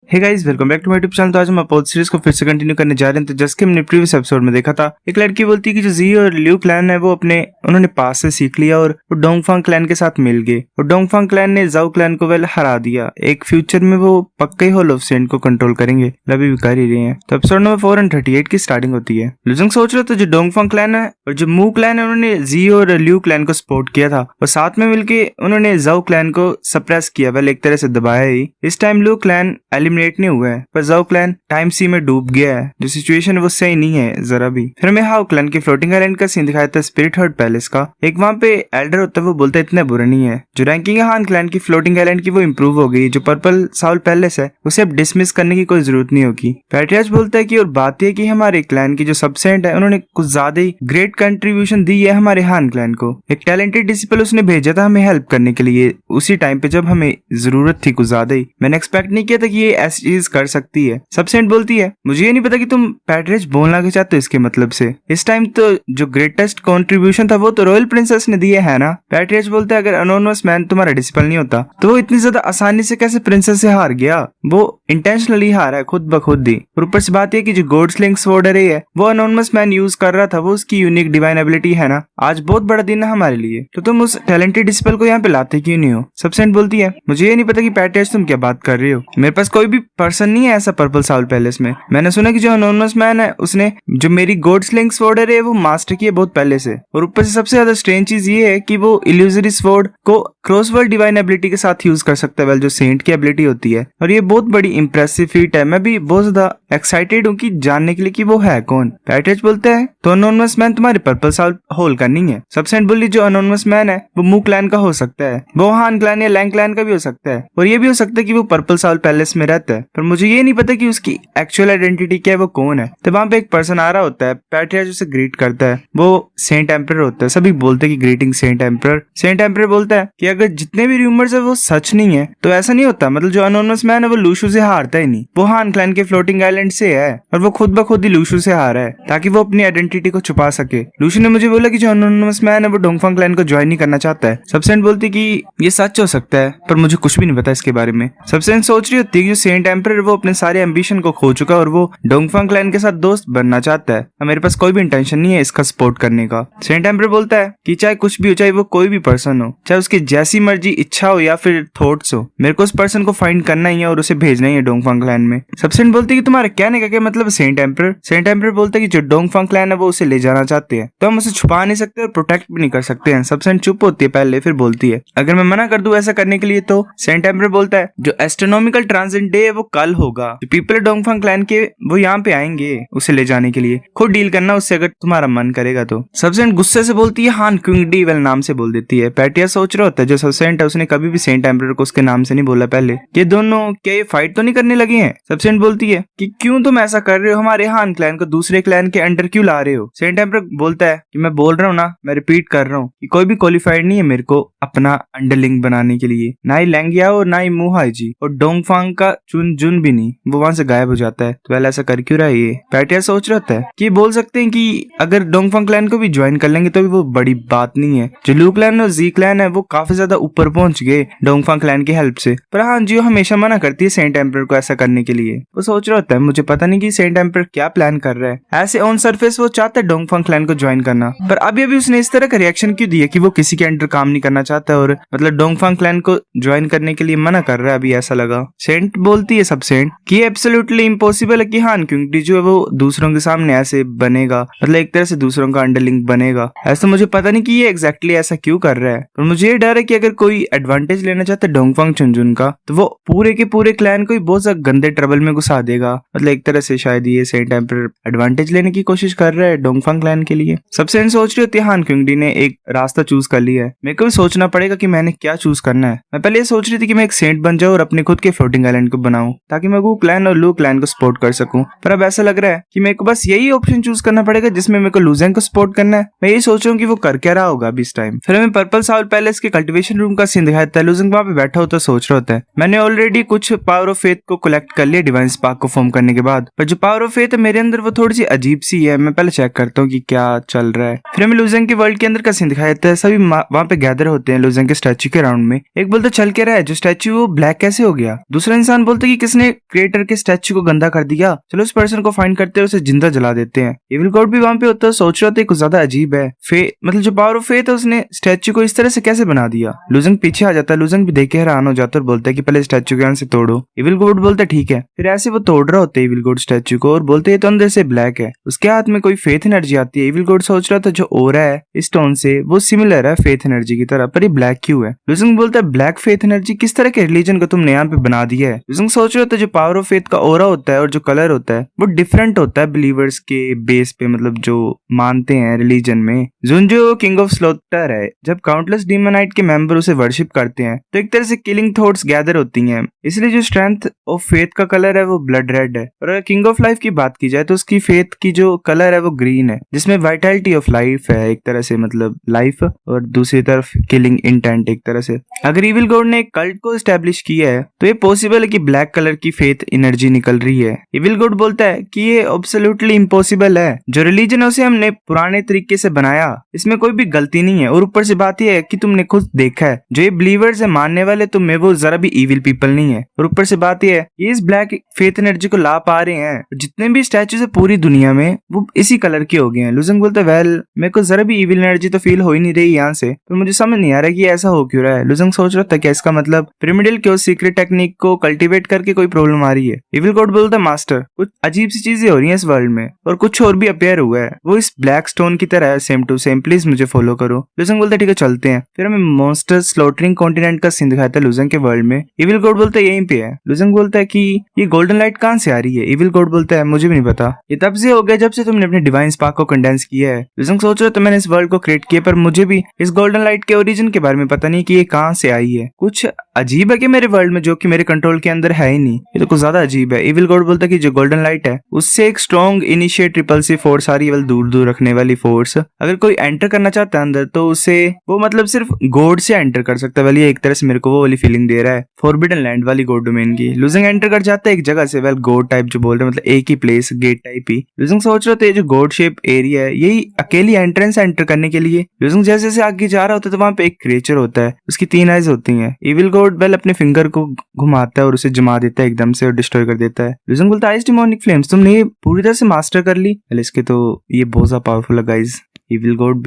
Hey guys, welcome back to my YouTube channel. तो आज हम अपोज सीरीज को फिर से कंटिन्यू करने जा रहे हैं। तो जैसे कि हमने प्रीवियस एपिसोड में देखा था, एक लड़की बोलती है कि जो जी और लिu क्लैन है वो उन्होंने पास से सीख लिया और वो डोंगफांग क्लैन के साथ मिल गए और डोंगफांग क्लैन ने जाओ क्लैन को हरा दिया। एक फ्यूचर में वो पक्का ही होल ऑफ सेंट को कंट्रोल करेंगे, अभी भी कर ही रहे हैं। तो एपिसोड नंबर 438 की स्टार्टिंग होती है। लुजंग सोच रहे थे जो डोंगफांग क्लैन है और जो मू क्लैन है उन्होंने जी और लिu क्लैन को सपोर्ट किया था और साथ में मिलके उन्होंने जाओ क्लैन को सप्रेस किया, एक तरह से दबाया ही। इस टाइम लिu क्लैन एलिमिनेट नहीं हुआ है पर जाओ क्लैन टाइम सी में डूब गया है। जो सिचुएशन है वो सही नहीं है जरा भी। फिर हमें हाउ क्लैन के फ्लोटिंग आइलैंड का सीन दिखाया था, स्पिरिट हर्ट पैलेस का। एक वहाँ पे एल्डर होता है, वो बोलता है इतना बुरा नहीं है। जो रैंकिंग है हान क्लैन की फ्लोटिंग आइलैंड की वो इम्प्रूव हो गई। जो पर्पल साउल पैलेस है उसे अब डिसमिस करने की कोई जरूरत नहीं होगी। पैट्रियार्च बोलता है कि और बात यह कि हमारे क्लैन की जो सबसेंट है उन्होंने कुछ ज्यादा ही ग्रेट कंट्रीब्यूशन दी है हमारे हान क्लैन को। एक टैलेंटेड डिसिपल उसने भेजा था हमें हेल्प करने के लिए उसी टाइम पे जब हमें जरूरत थी कुछ ज्यादा ही। मैंने एक्सपेक्ट नहीं किया था कि ये ऐसी चीज कर सकती है। सबसेंट बोलती है मुझे ये नहीं पता कि तुम पैट्रियार्च बोलना क्या चाहते हो इसके मतलब से। इस टाइम तो जो ग्रेटेस्ट कंट्रीब्यूशन था वो तो रॉयल प्रिंसेस ने दिया है ना। पैट्रियार्च बोलते है अगर अनोनिमस मैन तुम्हारा डिसिपल नहीं होता तो वो इतनी ज्यादा आसानी से कैसे प्रिंसेस से हार गया। वो इंटेंशनली हारा है खुद ब खुद ही। और ऊपर से बात है कि जो गोड स्लिंग स्वॉर्ड है वो अनोनिमस मैन यूज कर रहा था, वो उसकी यूनिक डिवाइन एबिलिटी है ना। आज बहुत बड़ा दिन है हमारे लिए, तो तुम उस टैलेंटेड डिसिपल को यहाँ पे लाते क्यों नहीं हो। सबसेंट बोलती है मुझे ये नहीं पता कि पैट्रियार्च तुम क्या बात कर रहे हो। मेरे पास कोई भी पर्सन नहीं है ऐसा पर्पल साउल पैलेस में। मैंने सुना कि जो अनोनिमस मैन है उसने जो मेरी गोड स्लिंग स्वॉर्ड है वो मास्टर की है बहुत पहले से। और ऊपर से सबसे ज्यादा स्ट्रेंज चीज ये है कि वो इल्यूजरी स्वॉर्ड को क्रॉसवर्ड डिवाइन एबिलिटी के साथ यूज कर सकता है, जो सेंट की एबिलिटी होती है। और ये बहुत बड़ी इंप्रेसिव फीट है। मैं भी बहुत ज्यादा एक्साइटेड हूँ कि जानने के लिए कि वो है कौन। पैट्रियार्च बोलता है तो अनोनिमस मैन तुम्हारे पर्पल साउल होल का नहीं है। सबसेंट बोली जो अनोनिमस मैन है वो मू क्लैन का हो सकता है, वो हान क्लैन या लैंग क्लैन का भी हो सकता है और ये भी हो सकता है कि वो पर्पल साउल पैलेस में रहता है। पर मुझे ये नहीं पता कि उसकी एक्चुअल आइडेंटिटी क्या है, वो कौन है। तो वहां पे एक पर्सन आ रहा होता है, पैट्रियार्च उसे ग्रीट करता है, वो सेंट एम्परर होता है। सभी बोलते हैं कि greeting saint emperor. Saint emperor बोलता है कि अगर जितने भी रूमर्स है वो सच नहीं है तो ऐसा नहीं होता, मतलब जो अनोनिमस मैन है वो लूशु से हारता ही नहीं, वो हान क्लैन के फ्लोटिंग आइलैंड से है और वो खुद ब खुद ही लूशु से हारा है ताकि वो अपनी आइडेंटिटी को छुपा सके। लूशु ने मुझे बोला कि जो अनोनिमस मैन है वो डोंगफांग क्लैन को ज्वाइन नहीं करना चाहता है। सबसेंट बोलती कि ये सच हो सकता है पर मुझे कुछ भी नहीं पता इसके बारे में। सबसेंट सोच रही होती है कि जो सेंट एम्परर वो अपने सारे एम्बिशन को खो चुका है और वो डोंगफांग क्लैन के साथ दोस्त बनना चाहता है। मेरे पास कोई भी इंटेंशन नहीं है इसका सपोर्ट करने का। सेंट एम्परर बोलता है कि चाहे कुछ भी हो, चाहे वो कोई भी पर्सन हो, चाहे उसकी जैसी मर्जी इच्छा हो या फिर थॉट्स हो, मेरे को उस पर्सन को फाइंड करना ही है और उसे भेजना ही है डोंगफांग क्लैन में। सबसेंट बोलते है कि तुम्हारे कहने का क्या मतलब सेंट एम्परर। सेंट एम्परर बोलते है कि जो डोंगफांग क्लैन है वो उसे ले जाना चाहते हैं तो हम उसे छुपा नहीं सकते और प्रोटेक्ट भी नहीं कर सकते हैं। सबसेंट चुप होती है पहले, फिर बोलती है अगर मैं मना कर दूं ऐसा करने के लिए तो। सेंट एम्परर बोलता है जो एस्ट्रोनॉमिकल ट्रांजिट डे है वो कल होगा, जो पीपल डोंगफांग क्लैन के वो यहाँ पे आएंगे उसे ले जाने के लिए, खुद डील करना उससे अगर तुम्हारा मन करेगा तो। सबसेंट गुस्से से बोलती है हान क्विंग डी वेल नाम से बोल देती है। पैट्रियार्च सोच रहा होता है जो सबसेंट है उसने कभी भी सेंट एम्परर को उसके नाम से नहीं बोला पहले, ये दोनों क्या ये फाइट तो नहीं करने लगे हैं। सबसेंट बोलती है कि क्यों तुम ऐसा कर रहे हो, हमारे हान क्लैन को दूसरे क्लैन के अंडर क्यों ला रहे हो। सेंट एम्परर बोलता है कि मैं बोल रहा हूँ ना, मैं रिपीट कर रहा हूँ कि कोई भी क्वालिफाइड नहीं है मेरे को अपना अंडरलिंग बनाने के लिए, ना ही लैंगिया और ना ही मुहाई जी और डोंगफांग का चुन जुन भी नहीं। वो वहां से गायब हो जाता है। तो ऐसा कर क्यों रहा है ये। पैट्रियार्च सोच रहा है कि बोल सकते हैं कि अगर डोंगफांग क्लैन को भी ज्वाइन कर लेंगे तो भी वो बड़ी बात नहीं है। जो लिu क्लैन और जी क्लैन है वो काफी ज्यादा ऊपर पहुंच गए डोंगफांग क्लैन की हेल्प से। पर हाँ जी हमेशा मना करती है सेंट एम्परर को ऐसा करने के लिए। वो सोच रहा होता है मुझे पता नहीं कि सेंट एम्परर क्या प्लान कर रहा है। ऐसे ऑन सरफेस वो चाहता है डोंगफांग क्लैन को ज्वाइन करना, पर अभी उसने इस तरह का रिएक्शन क्यों दिया कि वो किसी के अंडर काम नहीं करना चाहता और मतलब डोंगफांग क्लैन को ज्वाइन करने के लिए मना कर रहा है। अभी ऐसा लगा। सेंट बोलती है सबसेंट कि एब्सोल्युटली इम्पॉसिबल है कि हान क्विंग डी जो है वो दूसरों के सामने ऐसे बनेगा, मतलब एक तरह से दूसरों का अंडरलिंग बनेगा। ऐसा मुझे पता नहीं कि ये एग्जैक्टली ऐसा क्यों कर रहा है, पर मुझे ये डर है कि अगर कोई एडवांटेज लेना चाहता है डोंगफांग चुनजुन का तो वो पूरे के पूरे क्लैन को बहुत ज्यादा गंदे ट्रबल में घुसा देगा। मतलब एक तरह से शायद ये सेंट एम्परर एडवांटेज लेने की कोशिश कर रहा है डोंगफांग क्लैन के लिए। सबसेंट सोच रही होती है हान क्विंग डी ने एक रास्ता चूज कर लिया है, मेरे को भी सोचना पड़ेगा कि मैंने क्या चूज करना है। मैं पहले ये सोच रही थी कि मैं एक सेंट बन जाऊं और अपने खुद के फ्लोटिंग आइलैंड को बनाऊं ताकि मैं वो क्लैन और लिu क्लैन को सपोर्ट कर सकूं। पर अब ऐसा लग रहा है कि मेरे को बस यही ऑप्शन चूज करना पड़ेगा जिसमें मेरे को लुजेंग को सपोर्ट करना है। मैं यही सोच रहा हूँ कि वो कर क्या रहा होगा अभी इस टाइम। फिर हमें पर्पल साउल पैलेस के कल्टिवेशन रूम का सीन दिखाया था। लुजेंग वहां पे बैठा होता सोच रहा होता है मैंने ऑलरेडी कुछ पावर ऑफ फेथ को कलेक्ट कर लिया डिवाइन स्पार्क को फॉर्म करने के बाद, पर जो पावर ऑफ फेथ है मेरे अंदर वो थोड़ी सी अजीब सी है। मैं पहले चेक करता हूँ कि क्या चल रहा है। फिर हमें लुजेंग के वर्ल्ड के अंदर का सीन दिखाया जाता है। सभी वहाँ पे गैदर होते हैं लुजेंग के स्टैचू के राउंड में। एक बोलता चल के रहा है जो स्टैचू वो ब्लैक कैसे हो गया। दूसरा इंसान बोलता कि किसने क्रिएटर के स्टैचू को गंदा कर दिया, चलो उस पर्सन को फाइंड करते हैं, उसे जिंदा जला देते हैं। इविल गॉड भी वहाँ पे होता है, सोच रहा था कुछ ज्यादा अजीब है। मतलब जो पावर ऑफ फेथ है उसने स्टैचू को इस तरह से कैसे बना दिया। लुजेंग पीछे आ जाता है, लुजेंग भी देख के हैरान हो जाता है और बोलता है कि पहले स्टैचू के यहाँ से तोड़ो। इविल गॉड बोलता है ठीक है। फिर ऐसे वो तोड़ रहा होता है इविल गॉड स्टैचू को और बोलते हैं तो अंदर से ब्लैक है। उसके हाथ में कोई फेथ एनर्जी आती है। इविल गॉड सोच रहा था जो ओरा है इस स्टोन से वो सिमिलर है फेथ एनर्जी की तरह, पर ये ब्लैक क्यों है। लुजेंग बोलता है ब्लैक फेथ एनर्जी किस तरह के रिलीजन को तुमने यहाँ पे बना दिया है। लुजेंग सोच रहा था जो पावर ऑफ फेथ का ओरा होता है और जो कलर होता है वो डिफरेंट होता है बिलीवर्स के बेस पे, मतलब जो मानते हैं रिलीजन में। जुंजो किंग ऑफ स्लोटर है। जब काउंटलेस डीमोनाइट के मेंबर उसे वर्शिप करते हैं तो एक तरह से किलिंग थॉट्स गैदर होती हैं, इसलिए जो स्ट्रेंथ ऑफ फेथ का कलर है वो ब्लड रेड है। और अगर किंग ऑफ लाइफ की बात की जाए तो उसकी फेथ की जो कलर है वो ग्रीन है, जिसमें वाइटलिटी ऑफ लाइफ है एक तरह से, मतलब लाइफ, और दूसरी तरफ किलिंग इंटेंट एक तरह से। अगर इविल गॉड ने एक कल्ट को एस्टेब्लिश किया है तो ये पॉसिबल है कि ब्लैक कलर की फेथ एनर्जी निकल रही है। इविल गॉड बोलता है कि ये एब्सोल्युटली इम्पॉसिबल है। जो रिलीजन है उसे हमने पुराने तरीके से बनाया, इसमें कोई भी गलती नहीं है। और ऊपर से बात यह है कि तुमने खुद देखा है जो ये बिलीवर्स है मानने वाले, तुम में वो जरा भी इविल पीपल नहीं है। और ऊपर से बात यह है ये इस ब्लैक फेथ एनर्जी को ला पा रहे हैं। जितने भी स्टैचूज है पूरी दुनिया में वो इसी कलर के हो गए हैं। लुजेंग बोलता है वेल मेरे को जरा भी इविल एनर्जी तो फील हो ही नहीं रही यहाँ से, पर मुझे समझ नहीं आ रहा कि ऐसा हो क्यों रहा है। लुजेंग सोच रहा था क्या इसका मतलब पिरामिडल क्यों सीक्रेट टेक्निक को कल्टीवेट करके कोई प्रॉब्लम आ रही है। इविल गॉड बोलता है मास्टर कुछ अजीब सी चीजें हो रही हैं इस वर्ल्ड में और कुछ और भी अपेयर हुआ है, वो इस ब्लैक स्टोन की तरह है सेम टू सेम, प्लीज मुझे फॉलो करो। लुजेंग बोलता है ठीक है चलते हैं। फिर हमें मॉन्स्टर स्लॉटरिंग कॉन्टिनेंट का सीन दिखाता है लुजेंग के वर्ल्ड में। इविल गॉड बोलता है यहीं पे है। लुजेंग बोलता है कि ये गोल्डन लाइट कहाँ से आ रही है। इविल गॉड बोलता है मुझे भी नहीं पता, ये तब से हो गया जब से तुमने अपने डिवाइन स्पार्क को कंडेंस किया है। लुजेंग सोच रहा तो मैंने इस वर्ल्ड को क्रिएट किया, पर मुझे भी इस गोल्डन लाइट के ओरिजिन के बारे में पता नहीं कि ये कहाँ से आई है। कुछ अजीब है कि मेरे वर्ल्ड में जो कि मेरे कंट्रोल के अंदर है ही नहीं, ये तो कुछ ज्यादा अजीब है। इविल गॉड बोलता है कि जो गोल्डन लाइट है उससे एक स्ट्रॉन्ग इनिशिएट रिपल्सिव फोर्स आ रही है, दूर दूर रखने वाली फोर्स। अगर कोई एंटर करना चाहता है अंदर तो उसे वो मतलब सिर्फ गॉड से एंटर कर सकता है। वाली एक तरह से मेरे को वो वाली फीलिंग दे रहा है फॉरबिडन लैंड वाली गॉड डोमेन की। लुजेंग एंटर कर जाता है एक जगह से, वेल गॉड टाइप जो बोल रहे हैं, मतलब एक ही प्लेस गेट टाइप ही। लुजेंग सोच रहे थे जो गॉड शेप एरिया है यही अकेली एंट्रेंस एंटर करने के लिए। लुजेंग जैसे जैसे आगे जा रहा होता है तो वहां पे एक क्रिएचर होता है, उसकी 3 आइज होती हैं। इविल गॉड वेल अपने फिंगर को घुमाता है और उसे जमा देता है एकदम से और डिस्ट्रॉय कर देता है। लुजेंग बोलता है आइस डिमोनिक फ्लेम्स तुमने ये पूरी तरह से मास्टर कर ली। इसके तो ये बहुत ज्यादा पावरफुल है गाइज। इविल गॉड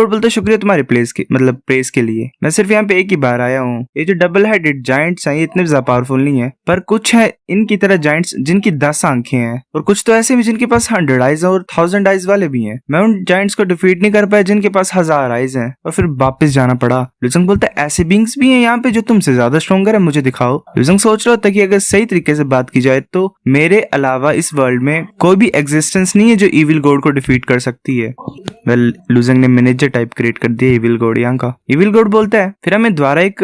बोलता है शुक्रिया तुम्हारे प्रेस के लिए। मैं सिर्फ यहाँ पे एक ही बार आया हूँ। ये जो डबल हेडेड जायंट्स हैं ये इतने ज्यादा पावरफुल नहीं है, पर कुछ है इनकी तरह जायंट्स जिनकी 10 आंखें हैं, और कुछ तो ऐसे भी जिनके पास 100 आइज और 1000 आइज वाले भी हैं। मैं उन जायंट्स को डिफीट नहीं कर पाया जिनके पास 1000 आइज हैं और फिर वापस जाना पड़ा। लुजेंग बोलता है ऐसे बींग्स भी हैं यहाँ पे जो तुमसे ज्यादा स्ट्रॉन्गर है, मुझे दिखाओ। लुजेंग सोच रहा था कि अगर सही तरीके से बात की जाए तो मेरे अलावा इस वर्ल्ड में कोई भी एग्जिस्टेंस नहीं है जो इविल गॉड को डिफीट कर सकती है। वेल लुजेंग ने मैनेजर टाइप क्रिएट कर दिया इविल गॉड यहाँ का। इविल गॉड बोलता है फिर हमें द्वारा एक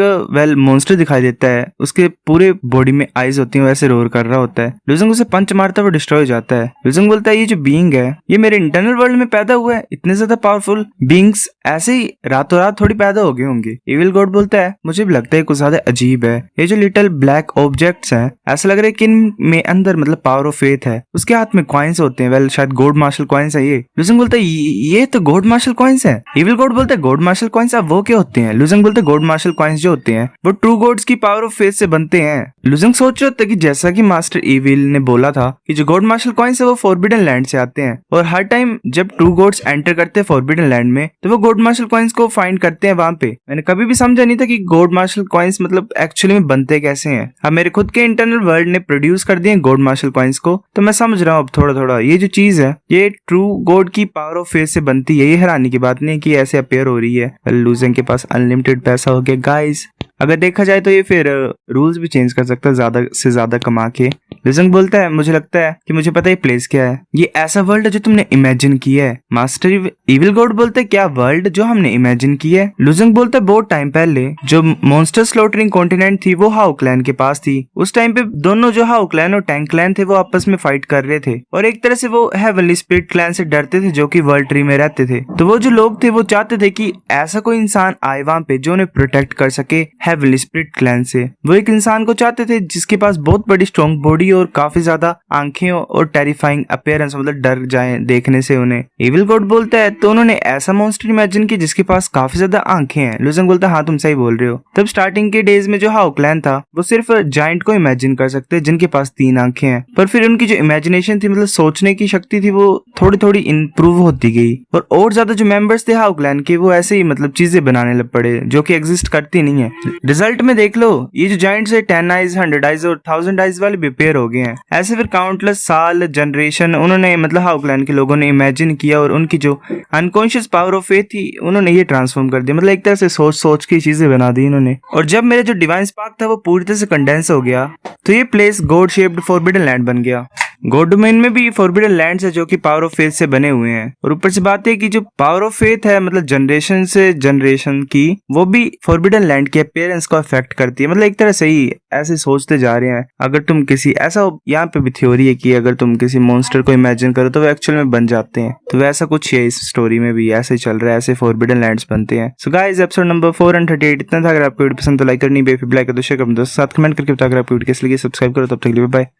मॉन्स्टर दिखाई देता है, उसके पूरे बॉडी में आइज होती हैं, वैसे रोर कर रहा होता है। लुजेंग उसे पंच मारता है वो डिस्ट्रॉय हो जाता है। लुजेंग बोलता है ये जो बीइंग है ये मेरे इंटरनल वर्ल्ड में पैदा हुआ है, इतने ज्यादा पावरफुल बीइंग्स ऐसे ही रातों रात थोड़ी पैदा हो गए होंगे। इविल गॉड बोलता है मुझे भी लगता है कुछ ज्यादा अजीब है। ये जो लिटिल ब्लैक ऑब्जेक्ट्स हैं ऐसा लग रहा है कि इनमें अंदर मतलब पावर ऑफ फेथ है। उसके हाथ में कॉइन्स होते हैं, वेल शायद गॉड मार्शल कॉइन्स है ये। लुजेंग बोलता है ये तो गॉड मार्शल कॉइन्स है। इविल गॉड बोलता है गॉड मार्शल कॉइन्स अब वो क्या होते हैं। लुजेंग बोलते हैं गॉड मार्शल कॉइन्स जो होते हैं वो ट्रू गॉड्स की पावर ऑफ फेथ से बनते हैं। लुजेंग सोच रहा था कि जैसा कि मास्टर इविल ने बोला था कि जो गॉड मार्शल कॉइन्स है वो फॉरबिडन लैंड से आते हैं, और हर टाइम जब ट्रू गॉड्स एंटर करते हैं फॉरबिडन लैंड में तो वो गॉड मार्शल कॉइन्स को फाइंड करते हैं वहां पे। मैंने कभी भी समझा नहीं था कि गॉड मार्शल कॉइन्स मतलब एक्चुअली में बनते कैसे हैं। अब मेरे खुद के इंटरनल वर्ल्ड ने प्रोड्यूस कर दिए गॉड मार्शल कॉइन्स को, तो मैं समझ रहा हूँ अब थोड़ा थोड़ा ये जो चीज है ये ट्रू गॉड की पावर ऑफ फेथ से बनती है। ये हैरानी की बात नहीं कि ऐसे अपेयर हो रही है। लुजेंग के पास अनलिमिटेड पैसा हो गया गाइस। अगर देखा जाए तो ये फिर रूल्स भी चेंज कर सकता है ज्यादा से ज्यादा कमा के। लुजंग बोलता है मुझे लगता है कि मुझे पता है प्लेस क्या है, ये ऐसा वर्ल्ड है जो तुमने इमेजिन किया है। मास्टर इविल गॉड बोलते है क्या वर्ल्ड जो हमने इमेजिन की है। लुजंग बोलता है बहुत टाइम पहले जो मॉन्स्टर स्लॉटरिंग कॉन्टिनेंट थी वो हाउ क्लैन के पास थी। उस टाइम पे दोनों जो हाउ क्लैन और टैंक क्लैन थे वो आपस में फाइट कर रहे थे और एक तरह से वो हेवनली स्पिरिट क्लैन से डरते थे जो कि वर्ल्ड ट्री में रहते थे। तो वो जो लोग थे वो चाहते थे कि ऐसा कोई इंसान आए वहां पे जो उन्हें प्रोटेक्ट कर सके हेवनली स्पिरिट क्लैन से। वो एक इंसान को चाहते थे जिसके पास बहुत बड़ी स्ट्रॉन्ग बॉडी और काफी ज्यादा आंखें और टेरिफाइंग अपीयरेंस, मतलब डर जाए देखने से उन्हें। इविल गॉड बोलता है तो उन्होंने ऐसा मॉन्स्टर इमेजिन किया जिसके पास काफी ज्यादा आंखें हैं। लुजंग बोलता है हाँ तुम सही बोल रहे हो। तब स्टार्टिंग के डेज में जो हाउ क्लैन था वो सिर्फ जायंट को इमेजिन कर सकते जिनके पास 3 आंखें हैं, पर फिर उनकी जो इमेजिनेशन थी, मतलब सोचने की शक्ति थी, वो थोड़ी थोड़ी इंप्रूव होती गई और ज्यादा जो मेंबर्स थे हाउ क्लैन के वो ऐसे ही मतलब चीजें बनाने लग पड़े जो कि एग्जिस्ट करती नहीं है। रिजल्ट में देख लो ये जो जायंट्स है 10 आइज 100 आइज और 1000 आइज वाले भी पेयर हो गए हैं। ऐसे फिर काउंटलेस साल जनरेशन उन्होंने मतलब हाउ क्लैन के लोगों ने इमेजिन किया और उनकी जो अनकॉन्शियस पावर ऑफ फेथ थी उन्होंने ये ट्रांसफॉर्म कर दिया, मतलब एक तरह से सोच सोच की चीजें बना दी इन्होंने। और जब मेरा जो डिवाइन स्पार्क था वो पूरी तरह से कंडेंस हो गया तो ये place God shaped forbidden land बन गया। गॉड डोमेन में भी फॉरबिडन लैंड्स है जो कि पावर ऑफ फेथ से बने हुए हैं और ऊपर से बात है कि जो पावर ऑफ फेथ है मतलब जनरेशन से जनरेशन की वो भी फॉरबिडन लैंड के अपीयरेंस को अफेक्ट करती है। मतलब एक तरह से ही ऐसे सोचते जा रहे हैं अगर तुम किसी ऐसा यहाँ पे भी थ्योरी है कि अगर तुम किसी मॉन्स्टर को इमेजिन करो तो वो एक्चुअल में बन जाते हैं। तो वैसा कुछ है इस स्टोरी में भी, ऐसे चल रहा है, ऐसे फॉरबिडन लैंड्स बनते हैं। सो गाइस एपिसोड नंबर 438 इतना था। अगर आपको वीडियो पसंद तो लाइक करनी, बेफिक्र लाइक कर दो, शेयर कर दो, साथ कमेंट करके बताओ। अगर आपको वीडियो कैसी लगी सब्सक्राइब करो। तब तक के लिए बाय।